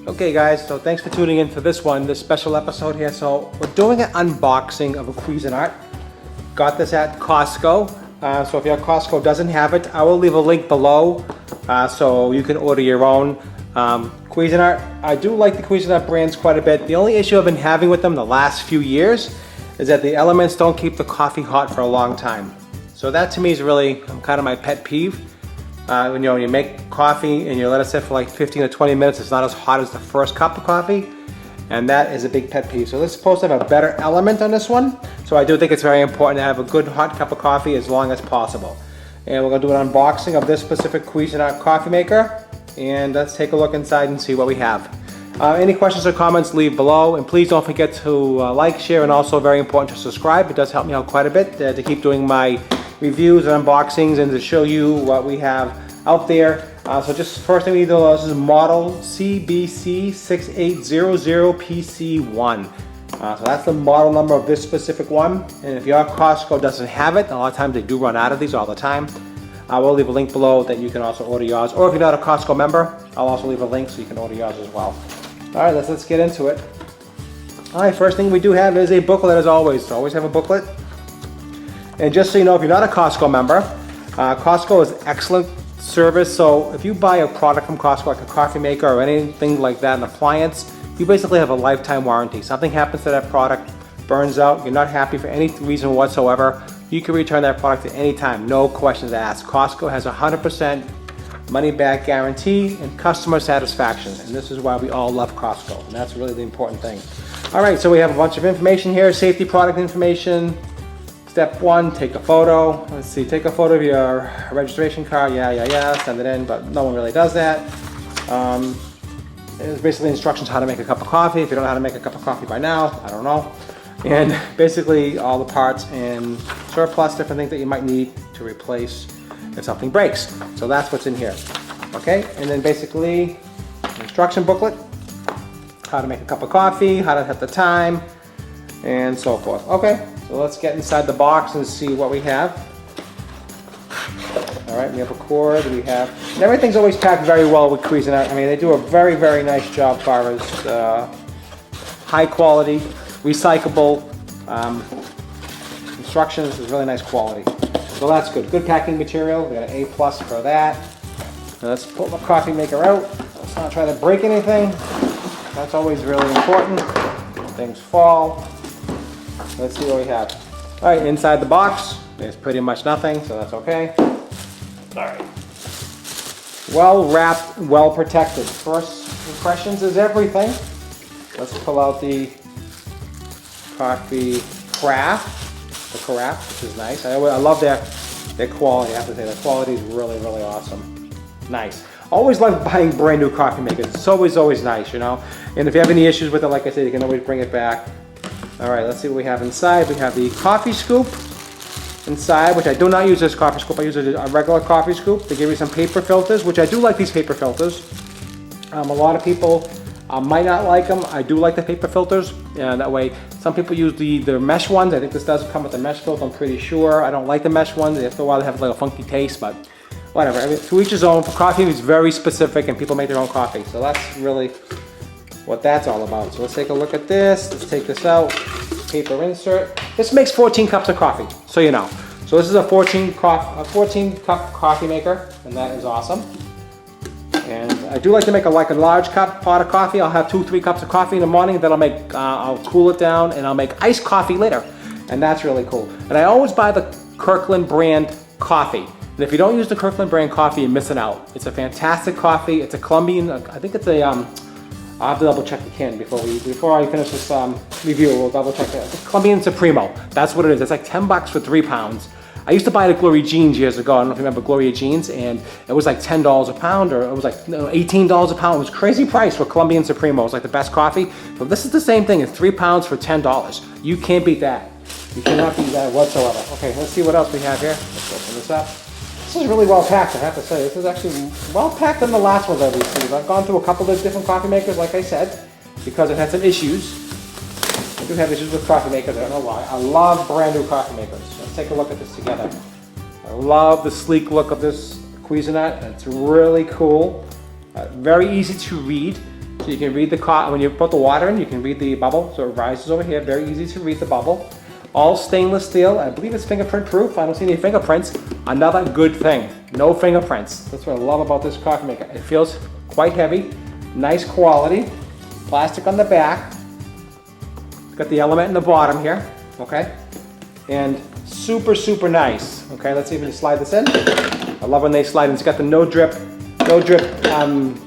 Okay guys, so thanks for tuning in for this special episode here. So we're doing an unboxing of a Cuisinart. Got this at Costco. So if your Costco doesn't have it, I will leave a link below so you can order your own. Cuisinart, I do like the Cuisinart brands quite a bit. The only issue I've been having with them the last few years is that the elements don't keep the coffee hot for a long time. So that to me is really kind of my pet peeve. When you make coffee and you let it sit for like 15 to 20 minutes, it's not as hot as the first cup of coffee, and that is a big pet peeve. So this is supposed to have a better element on this one, so I do think it's very important to have a good hot cup of coffee as long as possible. And we're going to do an unboxing of this specific Cuisinart coffee maker, and let's take a look inside and see what we have. Any questions or comments, leave below, and please don't forget to like, share, and also very important to subscribe. It does help me out quite a bit to keep doing my reviews and unboxings and to show you what we have out there. So just first thing we need to know, this is model CBC6800PC1. So that's the model number of this specific one. And if your Costco doesn't have it, a lot of times they do run out of these all the time. I will leave a link below that you can also order yours. Or if you're not a Costco member, I'll also leave a link so you can order yours as well. All right, let's get into it. All right, first thing we do have is a booklet as always. So always have a booklet. And just so you know, if you're not a Costco member, Costco is excellent service. So if you buy a product from Costco, like a coffee maker or anything like that, an appliance, you basically have a lifetime warranty. Something happens to that product, burns out, you're not happy for any reason whatsoever, you can return that product at any time, no questions asked. Costco has 100% money back guarantee and customer satisfaction, and this is why we all love Costco, and that's really the important thing. All right, so we have a bunch of information here, safety product information. Step one, take a photo. Let's see, take a photo of your registration card. Yeah, send it in, but no one really does that. It's basically instructions how to make a cup of coffee. If you don't know how to make a cup of coffee by now, I don't know. And basically all the parts and surplus, different things that you might need to replace if something breaks. So that's what's in here. Okay, and then basically instruction booklet, how to make a cup of coffee, how to set the time, and so forth. Okay. So let's get inside the box and see what we have. All right, we have a cord, and everything's always packed very well with Cuisinart. I mean, they do a very, very nice job as far as high quality, recyclable instructions. Is really nice quality. So that's good. Good packing material. We got an A+ for that. Now let's pull the coffee maker out. Let's not try to break anything. That's always really important. Things fall. Let's see what we have. All right, inside the box, there's pretty much nothing, so that's okay. All right. Well wrapped, well protected. First impressions is everything. Let's pull out the coffee carafe, which is nice. I love their quality, I have to say. The quality is really, really awesome. Nice. Always like buying brand new coffee makers. It's always nice, you know? And if you have any issues with it, like I said, you can always bring it back. All right, let's see what we have inside. We have the coffee scoop inside, which I do not use this coffee scoop. I use a regular coffee scoop. They give you some paper filters, which I do like these paper filters. A lot of people might not like them. I do like the paper filters, and that way some people use the mesh ones. I think this does come with a mesh filter, I'm pretty sure. I don't like the mesh ones. After a while they have like a funky taste, but whatever. I mean, to each his own. For coffee, it's very specific, and people make their own coffee. So that's really what that's all about. So let's take a look at this. Let's take this out. Paper insert. This makes 14 cups of coffee, so you know. So this is a 14 cup coffee maker, and that is awesome. And I do like to make a large pot of coffee. I'll have 2-3 cups of coffee in the morning, then I'll cool it down, and I'll make iced coffee later, and that's really cool. And I always buy the Kirkland brand coffee. And if you don't use the Kirkland brand coffee, you're missing out. It's a fantastic coffee. It's a Colombian. I think it's a I'll have to double check the can before I finish this review. We'll double check that. It's Colombian Supremo. That's what it is. It's like 10 bucks for 3 pounds. I used to buy it at Gloria Jeans years ago. I don't know if you remember Gloria Jeans, and it was like $10 a pound, or it was like $18 a pound. It was a crazy price for Colombian Supremo. It was like the best coffee. But this is the same thing. It's 3 pounds for $10. You can't beat that. You cannot beat that whatsoever. Okay, let's see what else we have here. Let's open this up. This is really well packed, I have to say. This is actually well packed than the last ones I've received. I've gone through a couple of different coffee makers, like I said, because I've had some issues. I do have issues with coffee makers, I don't know why. I love brand new coffee makers. Let's take a look at this together. I love the sleek look of this Cuisinart. It's really cool. Very easy to read. So you can read the when you put the water in, you can read the bubble. So it rises over here, very easy to read the bubble. All stainless steel, I believe it's fingerprint proof. I don't see any fingerprints. Another good thing, no fingerprints. That's what I love about this coffee maker. It feels quite heavy, nice quality. Plastic on the back. It's got the element in the bottom here, okay? And super, super nice. Okay, let's see if we can slide this in. I love when they slide in. It's got the no drip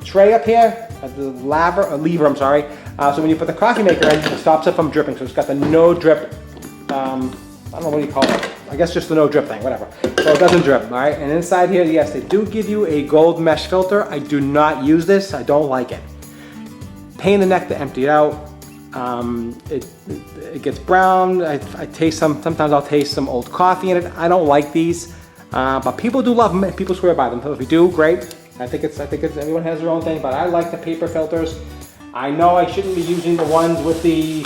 tray up here, the lever, I'm sorry. So when you put the coffee maker in, it stops it from dripping. So it's got the no drip, I don't know what you call it. I guess just the no drip thing, whatever. So it doesn't drip, all right? And inside here, yes, they do give you a gold mesh filter. I do not use this, I don't like it. Pain in the neck to empty it out. It gets brown. I taste sometimes I'll taste some old coffee in it. I don't like these, but people do love them. People swear by them. So if you do, great. I think it's everyone has their own thing, but I like the paper filters. I know I shouldn't be using the ones with the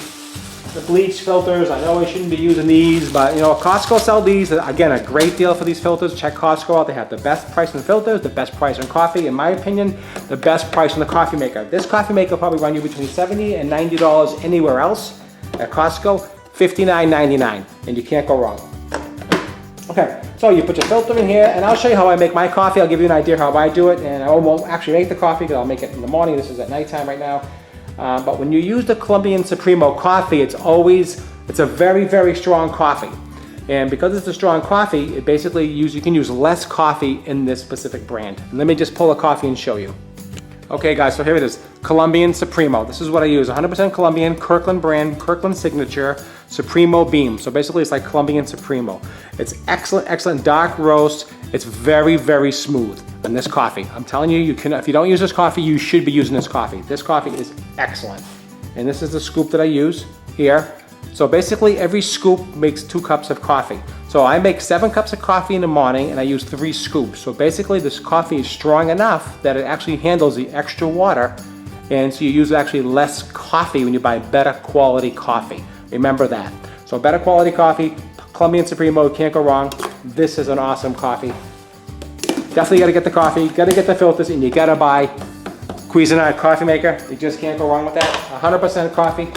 bleach filters. I know I shouldn't be using these, but you know, Costco sell these. Again, a great deal for these filters. Check Costco out. They have the best price on filters, the best price on coffee. In my opinion, the best price on the coffee maker. This coffee maker will probably run you between $70 and $90 anywhere else. At Costco, $59.99, and you can't go wrong. Okay, so you put your filter in here, and I'll show you how I make my coffee. I'll give you an idea how I do it, and I won't actually make the coffee because I'll make it in the morning. This is at nighttime right now. But when you use the Colombian Supremo coffee, it's a very, very strong coffee. And because it's a strong coffee, it basically you can use less coffee in this specific brand. Let me just pull a coffee and show you. Okay guys, so here it is, Colombian Supremo. This is what I use, 100% Colombian, Kirkland brand, Kirkland signature, Supremo Beam. So basically it's like Colombian Supremo. It's excellent, excellent dark roast. It's very, very smooth in this coffee. I'm telling you, if you don't use this coffee, you should be using this coffee. This coffee is excellent. And this is the scoop that I use here. So basically every scoop makes 2 cups of coffee. So I make 7 cups of coffee in the morning and I use 3 scoops. So basically this coffee is strong enough that it actually handles the extra water, and so you use actually less coffee when you buy better quality coffee. Remember that. So better quality coffee, Colombian Supremo, can't go wrong. This is an awesome coffee. Definitely gotta get the coffee, gotta get the filters, and you gotta buy Cuisinart coffee maker. You just can't go wrong with that. 100% coffee.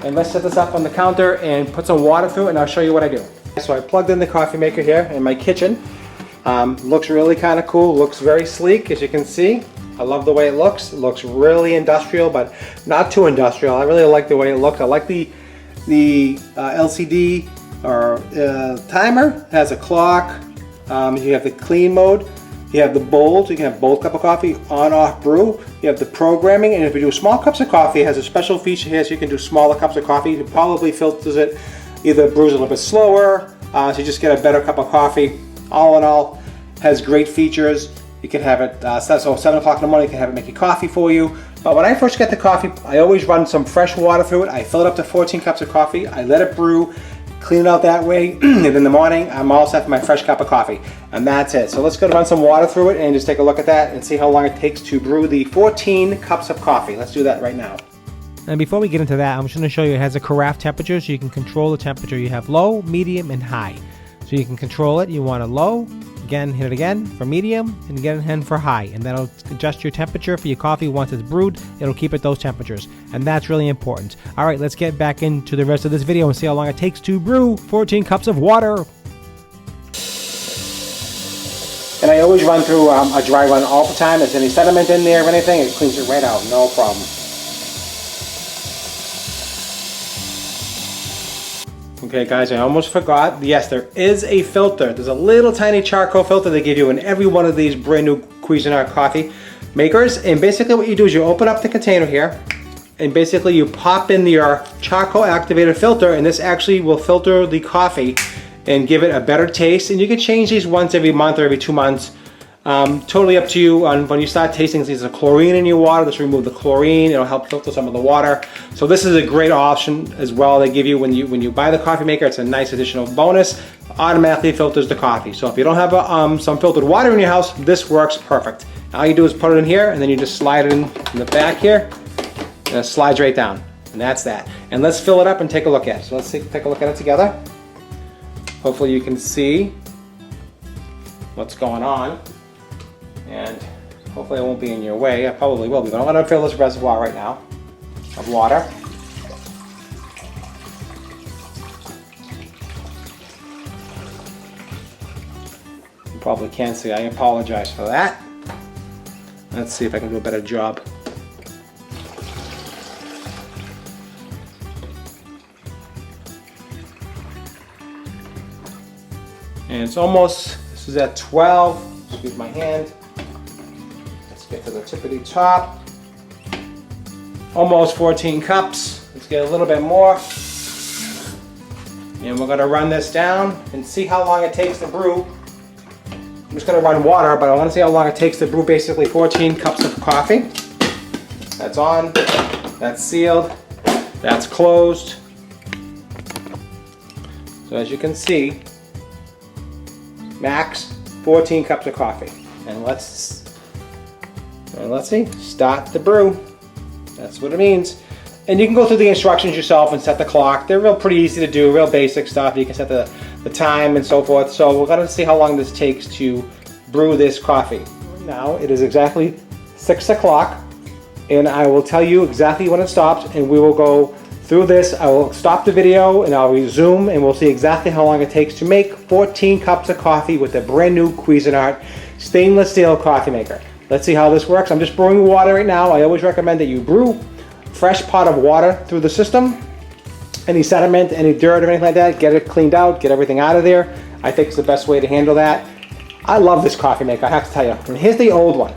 And let's set this up on the counter and put some water through it, and I'll show you what I do. So I plugged in the coffee maker here in my kitchen. Looks really kind of cool, looks very sleek as you can see. I love the way it looks. It looks really industrial, but not too industrial. I really like the way it looks. I like the LCD or timer. It has a clock. You have the clean mode. You have the bold, so you can have bold cup of coffee, on, off brew. You have the programming, and if you do small cups of coffee, it has a special feature here so you can do smaller cups of coffee. It probably filters it, either brews a little bit slower, so you just get a better cup of coffee. All in all, has great features. You can have it, so 7 o'clock in the morning, you can have it make your coffee for you. But when I first get the coffee, I always run some fresh water through it. I fill it up to 14 cups of coffee. I let it brew, clean it out that way, and in the morning, I'm all set for my fresh cup of coffee. And that's it. So let's go run some water through it and just take a look at that and see how long it takes to brew the 14 cups of coffee. Let's do that right now. And before we get into that, I'm just going to show you it has a carafe temperature, so you can control the temperature. You have low, medium, and high. So you can control it. You want a low, again, hit it again for medium, and again for high. And that'll adjust your temperature for your coffee once it's brewed. It'll keep it those temperatures. And that's really important. All right, let's get back into the rest of this video and see how long it takes to brew 14 cups of water. And I always run through a dry run all the time. If there's any sediment in there or anything, it cleans it right out, no problem. Okay guys, I almost forgot. Yes, there is a filter. There's a little tiny charcoal filter they give you in every one of these brand new Cuisinart coffee makers. And basically what you do is you open up the container here, and basically you pop in your charcoal activated filter, and this actually will filter the coffee and give it a better taste. And you can change these once every month or every 2 months. Totally up to you on when you start tasting. There's a chlorine in your water. Just remove the chlorine. It'll help filter some of the water. So this is a great option as well. They give you when you buy the coffee maker. It's a nice additional bonus. Automatically filters the coffee. So if you don't have some filtered water in your house, this works perfect. All you do is put it in here, and then you just slide it in the back here, and it slides right down. And that's that. And let's fill it up and take a look at it. So let's take a look at it together. Hopefully you can see what's going on. And Hopefully I won't be in your way. I probably will be, but I'm gonna fill this reservoir right now of water. You probably can't see, I apologize for that. Let's see if I can do a better job. And it's almost, this is at 12, excuse my hand. Let's get to the tippity top. Almost 14 cups. Let's get a little bit more. And we're gonna run this down and see how long it takes to brew. I'm just gonna run water, but I wanna see how long it takes to brew basically 14 cups of coffee. That's on, that's sealed, that's closed. So as you can see, max 14 cups of coffee. And let's see, start the brew. That's what it means. And you can go through the instructions yourself and set the clock. They're pretty easy to do, real basic stuff. You can set the time and so forth. So we're gonna see how long this takes to brew this coffee. Now it is exactly 6 o'clock, and I will tell you exactly when it stops, and we will go through this. I will stop the video and I'll resume, and we'll see exactly how long it takes to make 14 cups of coffee with a brand new Cuisinart stainless steel coffee maker. Let's see how this works. I'm just brewing water right now. I always recommend that you brew fresh pot of water through the system. Any sediment, any dirt or anything like that, get it cleaned out, get everything out of there. I think it's the best way to handle that. I love this coffee maker, I have to tell you. And here's the old one.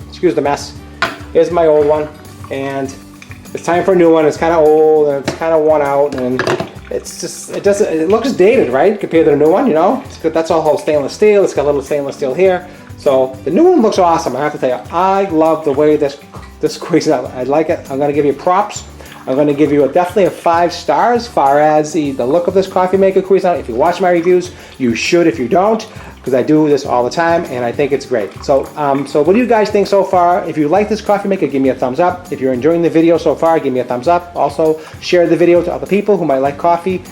Excuse the mess. Here's my old one, and it's time for a new one. It's kind of old and it's kind of worn out, and it's just, it looks dated, right? Compared to the new one, you know? It's good. That's all stainless steel. It's got a little stainless steel here. So the new one looks awesome, I have to tell you. I love the way this Cuisinart, I like it. I'm gonna give you props. I'm gonna give you definitely a 5 stars as far as the look of this coffee maker Cuisinart. If you watch my reviews, you should. If you don't, because I do this all the time and I think it's great. So, so what do you guys think so far? If you like this coffee maker, give me a thumbs up. If you're enjoying the video so far, give me a thumbs up. Also, share the video to other people who might like coffee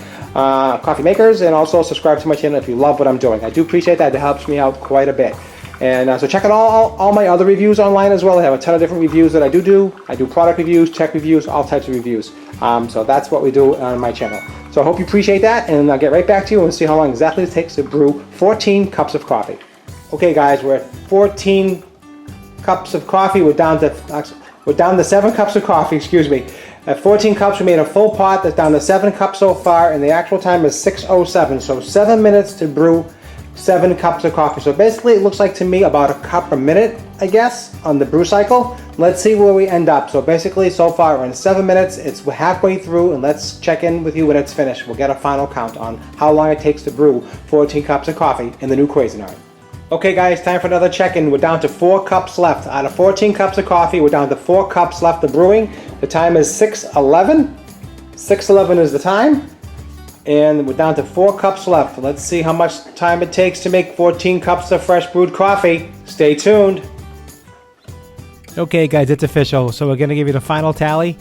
makers, and also subscribe to my channel if you love what I'm doing. I do appreciate that. It helps me out quite a bit. And so check out all my other reviews online as well. I have a ton of different reviews that I do. I do product reviews, tech reviews, all types of reviews. So that's what we do on my channel. So I hope you appreciate that, and I'll get right back to you and see how long exactly it takes to brew 14 cups of coffee. Okay guys, we're at 14 cups of coffee. We're down to 7 cups of coffee, excuse me. At 14 cups, we made a full pot. That's down to 7 cups so far, and the actual time is 6:07. So 7 minutes to brew 7 cups of coffee. So basically it looks like to me about a cup a minute, I guess, on the brew cycle. Let's see where we end up. So basically so far we're in 7 minutes, we're halfway through, and let's check in with you when it's finished. We'll get a final count on how long it takes to brew 14 cups of coffee in the new Cuisinart. Okay guys, time for another check-in. We're down to 4 cups left. Out of 14 cups of coffee, we're down to 4 cups left of brewing. The time is 6:11. 6:11 is the time. And we're down to 4 cups left. Let's see how much time it takes to make 14 cups of fresh brewed coffee. Stay tuned. Okay guys, it's official. So we're gonna give you the final tally.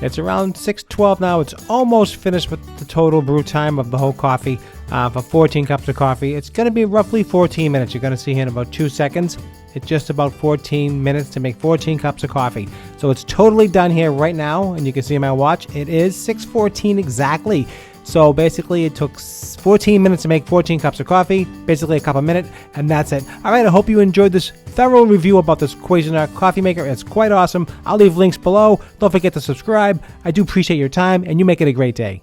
It's around 6:12 now. It's almost finished with the total brew time of the whole coffee for 14 cups of coffee. It's gonna be roughly 14 minutes. You're gonna see here in about 2 seconds. It's just about 14 minutes to make 14 cups of coffee. So it's totally done here right now, and you can see my watch. It is 6:14 exactly. So basically it took 14 minutes to make 14 cups of coffee, basically a cup a minute, and that's it. All right, I hope you enjoyed this thorough review about this Cuisinart coffee maker. It's quite awesome. I'll leave links below. Don't forget to subscribe. I do appreciate your time, and you make it a great day.